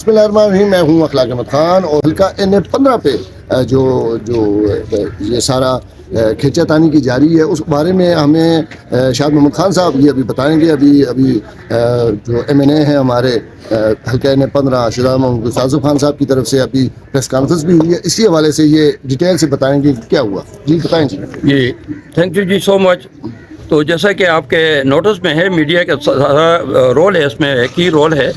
بسم اللہ الرحمن الرحیم، میں ہوں اخلاق احمد خان اور حلقہ این15 پہ جو یہ سارا کھینچا تانی کی جاری ہے اس بارے میں ہمیں شاد محمد خان صاحب یہ ابھی بتائیں گے۔ ابھی جو ایم این اے ہیں ہمارے حلقہ این15 شہزاد محمد سازف خان صاحب کی طرف سے ابھی پریس کانفرنس بھی ہوئی ہے، اسی حوالے سے یہ ڈیٹیل سے بتائیں گے کیا ہوا۔ جی بتائیں جی تھینک یو جی سو مچ۔ تو جیسا کہ آپ کے نوٹس میں ہے، میڈیا کا سارا رول ہے، اس میں ایک ہی رول ہے۔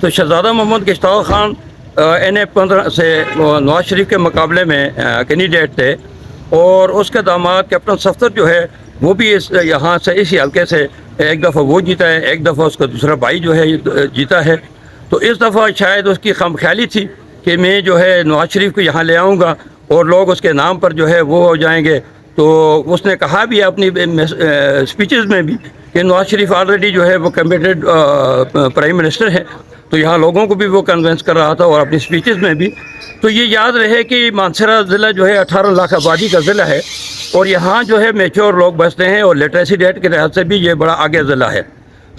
تو شہزادہ محمد گشتاو خان این15 سے نواز شریف کے مقابلے میں کینڈیڈیٹ تھے، اور اس کے داماد کیپٹن صفدر جو ہے وہ بھی یہاں سے اسی حلقے سے ایک دفعہ وہ جیتا ہے، ایک دفعہ اس کا دوسرا بھائی جو ہے جیتا ہے۔ تو اس دفعہ شاید اس کی خام خیالی تھی کہ میں جو ہے نواز شریف کو یہاں لے آؤں گا اور لوگ اس کے نام پر جو ہے وہ ہو جائیں گے۔ تو اس نے کہا بھی اپنی اسپیچز میں بھی کہ نواز شریف آلریڈی جو ہے وہ کمیٹڈ پرائم منسٹر ہے، تو یہاں لوگوں کو بھی وہ کنونس کر رہا تھا اور اپنی اسپیچز میں بھی۔ تو یہ یاد رہے کہ مانسہرہ ضلع جو ہے 18 لاکھ آبادی کا ضلع ہے، اور یہاں جو ہے میچور لوگ بستے ہیں، اور لٹریسی ریٹ کے لحاظ سے بھی یہ بڑا آگے ضلع ہے۔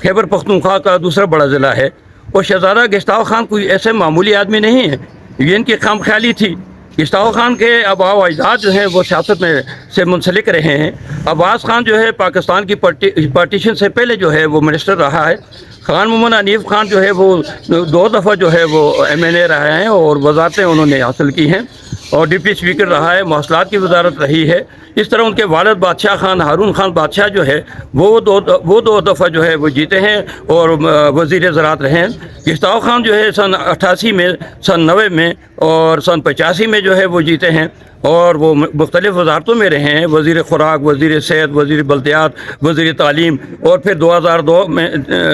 خیبر پختونخوا کا دوسرا بڑا ضلع ہے، اور شہزادہ گشتاو خان کوئی ایسے معمولی آدمی نہیں ہے، یہ ان کی خام خیالی تھی۔ گشتاو خان کے آباء و اجداد جو ہیں وہ سیاست میں سے منسلک رہے ہیں۔ عباس خان جو ہے پاکستان کی پارٹیشن سے پہلے جو ہے وہ منسٹر رہا ہے۔ خان محمد حنیف خان جو ہے وہ 2 دفعہ جو ہے وہ ایم این اے رہے ہیں اور وزارتیں انہوں نے حاصل کی ہیں، اور ڈپٹی اسپیکر رہا ہے، مواصلات کی وزارت رہی ہے۔ اس طرح ان کے والد بادشاہ خان ہارون خان بادشاہ جو ہے وہ دو دفعہ جو ہے وہ جیتے ہیں اور وزیر زراعت رہے ہیں۔ گشتاو خان جو ہے سن 88 میں، سن 90 میں اور سن 85 میں جو ہے وہ جیتے ہیں، اور وہ مختلف وزارتوں میں رہے ہیں، وزیر خوراک، وزیر صحت، وزیر بلدیات، وزیر تعلیم، اور پھر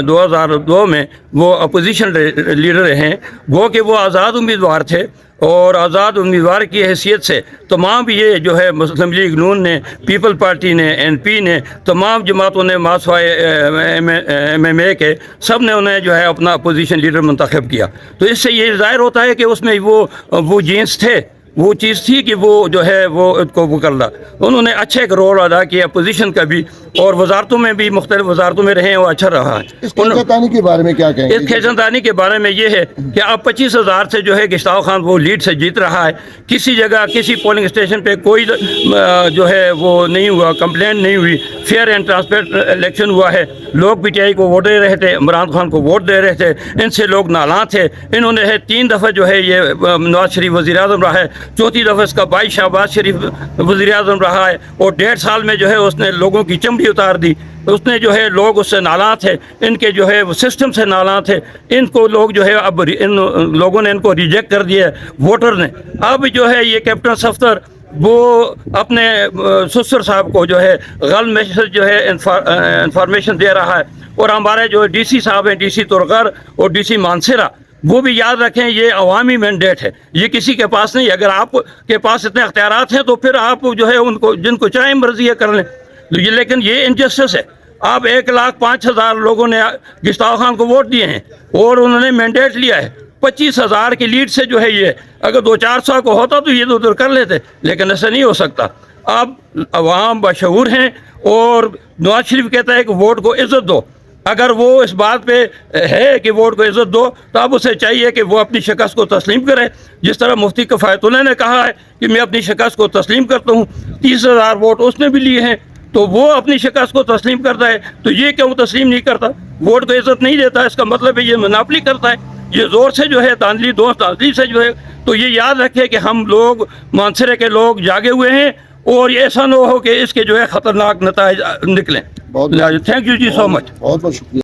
2002 میں وہ اپوزیشن لیڈر رہے ہیں۔ وہ کہ وہ آزاد امیدوار تھے، اور آزاد امیدوار کی حیثیت سے تمام یہ جو ہے مسلم لیگ نون نے، پیپل پارٹی نے، این پی نے، تمام جماعتوں نے، ماسوائے ایم ایم اے کے سب نے انہیں جو ہے اپنا اپوزیشن لیڈر منتخب کیا۔ تو اس سے یہ ظاہر ہوتا ہے کہ اس میں وہ جینس تھے، وہ چیز تھی کہ وہ جو ہے وہ کر رہا۔ انہوں نے اچھا ایک رول ادا کیا اپوزیشن کا بھی، اور وزارتوں میں بھی، مختلف وزارتوں میں رہے ہیں، وہ اچھا رہا ہے۔ اس کھینچا کے بارے میں کیا کہیں گے؟ اس کھینچا کے بارے میں یہ ہے کہ اب 25,000 سے جو ہے گشتاو خان وہ لیڈ سے جیت رہا ہے۔ کسی جگہ کسی پولنگ اسٹیشن پہ کوئی جو ہے وہ نہیں ہوا، کمپلین نہیں ہوئی، فیئر اینڈ ٹرانسپیرنٹ الیکشن ہوا ہے۔ لوگ پی ٹی آئی کو ووٹ دے رہے تھے، عمران خان کو ووٹ دے رہے تھے، ان سے لوگ نالاں تھے۔ انہوں نے 3 دفعہ جو ہے یہ نواز شریف وزیر اعظم رہا ہے، 4تھی دفعہ اس کا بھائی شہباز شریف وزیر اعظم رہا ہے، اور 1.5 سال میں جو ہے اس نے لوگوں کی چمڑی اتار دی۔ اس نے جو ہے لوگ اس سے نالاں تھے، ان کے جو ہے سسٹم سے نالاں تھے، ان کو لوگ جو ہے اب ان لوگوں نے ان کو ریجیکٹ کر دیا ووٹر نے۔ اب جو ہے یہ کیپٹن صفدر وہ اپنے سسر صاحب کو جو ہے غلط میسج جو ہے انفارمیشن دے رہا ہے، اور ہمارے جو ڈی سی صاحب ہیں، ڈی سی ترغر اور ڈی سی مانسہرہ، وہ بھی یاد رکھیں یہ عوامی مینڈیٹ ہے، یہ کسی کے پاس نہیں۔ اگر آپ کے پاس اتنے اختیارات ہیں تو پھر آپ جو ہے ان کو جن کو چاہیں مرضی کر لیں، لیکن یہ انجسٹس ہے۔ آپ 1,05,000 لوگوں نے گشتاو خان کو ووٹ دیے ہیں، اور انہوں نے مینڈیٹ لیا ہے 25,000 کی لیڈ سے جو ہے یہ، اگر 200-400 کو ہوتا تو یہ ادھر کر لیتے، لیکن ایسا نہیں ہو سکتا۔ اب عوام بشعور ہیں، اور نواز شریف کہتا ہے کہ ووٹ کو عزت دو۔ اگر وہ اس بات پہ ہے کہ ووٹ کو عزت دو، تو اب اسے چاہیے کہ وہ اپنی شکست کو تسلیم کرے، جس طرح مفتی کفایت اللہ نے کہا ہے کہ میں اپنی شکست کو تسلیم کرتا ہوں۔ 30,000 ووٹ اس نے بھی لیے ہیں، تو وہ اپنی شکست کو تسلیم کرتا ہے، تو یہ کیوں تسلیم نہیں کرتا؟ ووٹ کو عزت نہیں دیتا، اس کا مطلب ہے یہ مناپلی کرتا ہے، یہ زور سے جو ہے داندلی سے جو ہے۔ تو یہ یاد رکھے کہ ہم لوگ مانسہرہ کے لوگ جاگے ہوئے ہیں، اور ایسا نہ ہو کہ اس کے جو ہے خطرناک نتائج نکلیں۔ تھینک یو جی سو مچ۔ بہت بہت شکریہ۔